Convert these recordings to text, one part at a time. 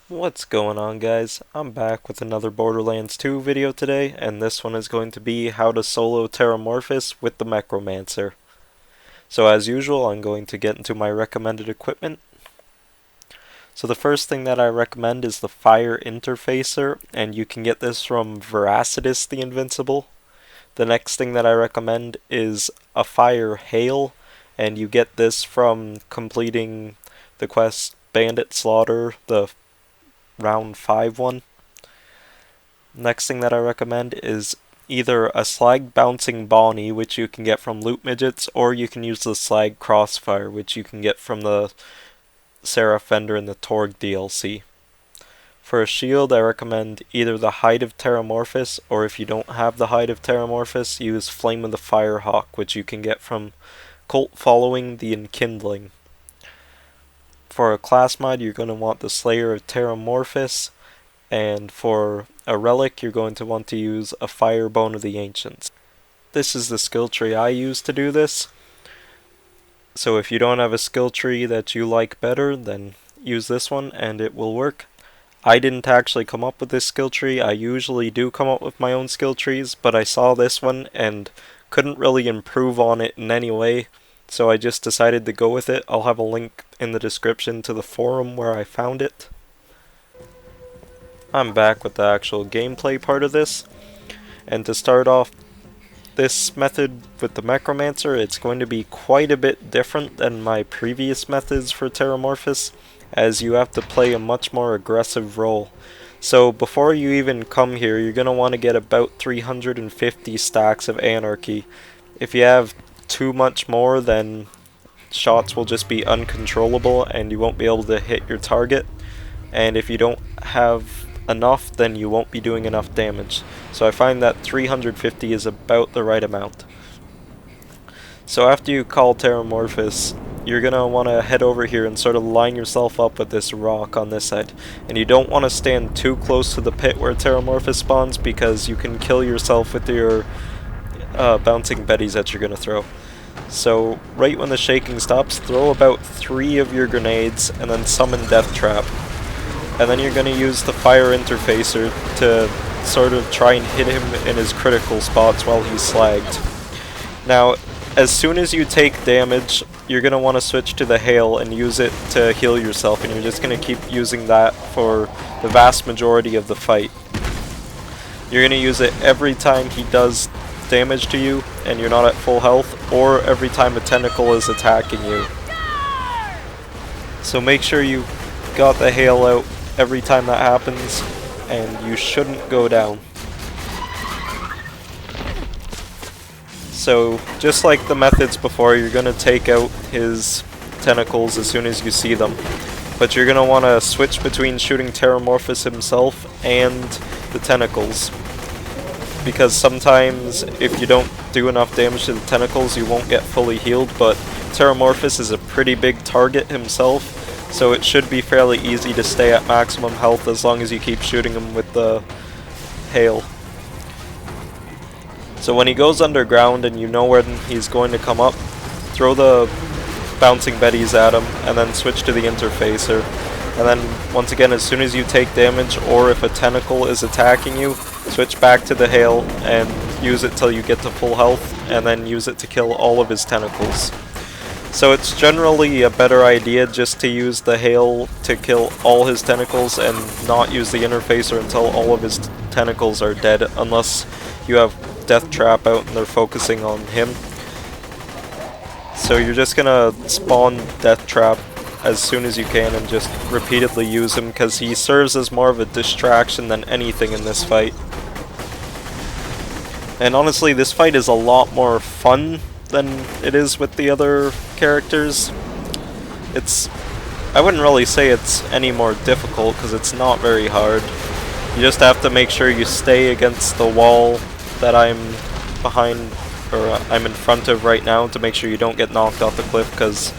What's going on, guys? I'm back with another Borderlands 2 video today, and this one is going to be how to solo Terramorphous with the Mechromancer. So as usual, I'm going to get into my recommended equipment. So the first thing that I recommend is the Fire Interfacer, and you can get this from Veracitus the Invincible. The next thing that I recommend is a Fire Hail, and you get this from completing the quest Bandit Slaughter, the round 5 one. Next thing that I recommend is either a Slag Bouncing Bonnie, which you can get from Loot Midgets, or you can use the Slag Crossfire, which you can get from the Sarah Fender and the Torg DLC. For a shield, I recommend either the Hide of Terramorphous, or if you don't have the Hide of Terramorphous, use Flame of the Firehawk, which you can get from Cult Following the Enkindling. For a class mod, you're going to want the Slayer of Terramorphous, and for a relic, you're going to want to use a Firebone of the Ancients. This is the skill tree I use to do this, so if you don't have a skill tree that you like better, then use this one and it will work. I didn't actually come up with this skill tree. I usually do come up with my own skill trees, but I saw this one and couldn't really improve on it in any way. So I just decided to go with it. I'll have a link in the description to the forum where I found it. I'm back with the actual gameplay part of this. And to start off this method with the Mechromancer, it's going to be quite a bit different than my previous methods for Terramorphous, as you have to play a much more aggressive role. So before you even come here, you're going to want to get about 350 stacks of anarchy. If you have too much more, then shots will just be uncontrollable and you won't be able to hit your target, and if you don't have enough, then you won't be doing enough damage. So I find that 350 is about the right amount. So after you call Terramorphous, you're gonna want to head over here and sort of line yourself up with this rock on this side, and you don't want to stand too close to the pit where Terramorphous spawns, because you can kill yourself with your bouncing betties that you're going to throw. So right when the shaking stops, throw about 3 of your grenades and then summon Death Trap. And then you're going to use the Fire Interfacer to sort of try and hit him in his critical spots while he's slagged. Now, as soon as you take damage, you're going to want to switch to the Hail and use it to heal yourself, and you're just going to keep using that for the vast majority of the fight. You're going to use it every time he does damage to you and you're not at full health, or every time a tentacle is attacking you. So make sure you got the Hail out every time that happens, and you shouldn't go down. So just like the methods before, you're going to take out his tentacles as soon as you see them, but you're going to want to switch between shooting Terramorphous himself and the tentacles, because sometimes if you don't do enough damage to the tentacles, you won't get fully healed, but Terramorphous is a pretty big target himself, so it should be fairly easy to stay at maximum health as long as you keep shooting him with the Hail. So when he goes underground and you know when he's going to come up, throw the bouncing betties at him and then switch to the Interfacer. And then once again, as soon as you take damage or if a tentacle is attacking you, switch back to the Hail and use it till you get to full health, and then use it to kill all of his tentacles. So it's generally a better idea just to use the Hail to kill all his tentacles and not use the Interfacer until all of his tentacles are dead, unless you have Death Trap out and they're focusing on him. So you're just gonna spawn Death Trap as soon as you can and just repeatedly use him, because he serves as more of a distraction than anything in this fight. And honestly, this fight is a lot more fun than it is with the other characters. I wouldn't really say it's any more difficult, because it's not very hard. You just have to make sure you stay against the wall that I'm behind, or I'm in front of right now, to make sure you don't get knocked off the cliff, because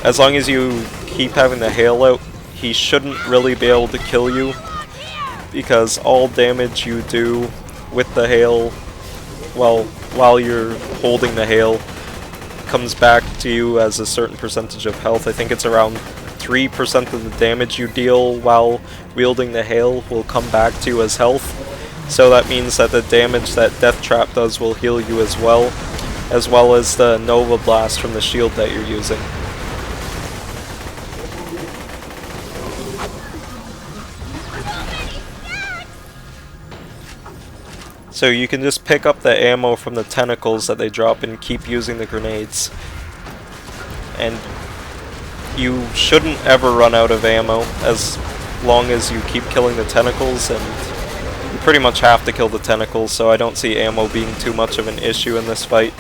as long as you keep having the Hail out, he shouldn't really be able to kill you, because all damage you do with the Hail, well, while you're holding the Hail, comes back to you as a certain percentage of health. I think it's around 3% of the damage you deal while wielding the hail will come back to you as health. So that means that the damage that Death Trap does will heal you as well as the Nova Blast from the shield that you're using. So you can just pick up the ammo from the tentacles that they drop and keep using the grenades. And you shouldn't ever run out of ammo as long as you keep killing the tentacles, and you pretty much have to kill the tentacles, so I don't see ammo being too much of an issue in this fight.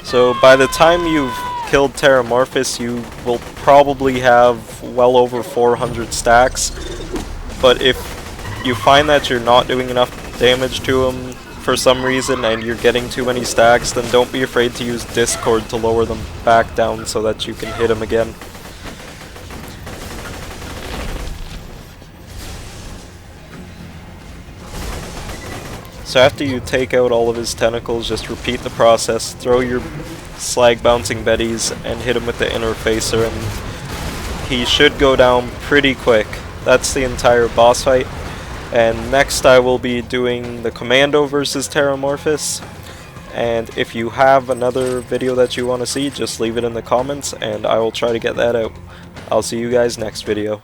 So by the time you've killed Terramorphous, you will probably have well over 400 stacks, but if you find that you're not doing enough damage to him for some reason and you're getting too many stacks, then don't be afraid to use Discord to lower them back down so that you can hit him again. So after you take out all of his tentacles, just repeat the process, throw your slag bouncing betties and hit him with the interfacer, and he should go down pretty quick. That's the entire boss fight. And next I will be doing the Commando versus Terramorphous. And if you have another video that you want to see, just leave it in the comments and I will try to get that out. I'll see you guys next video.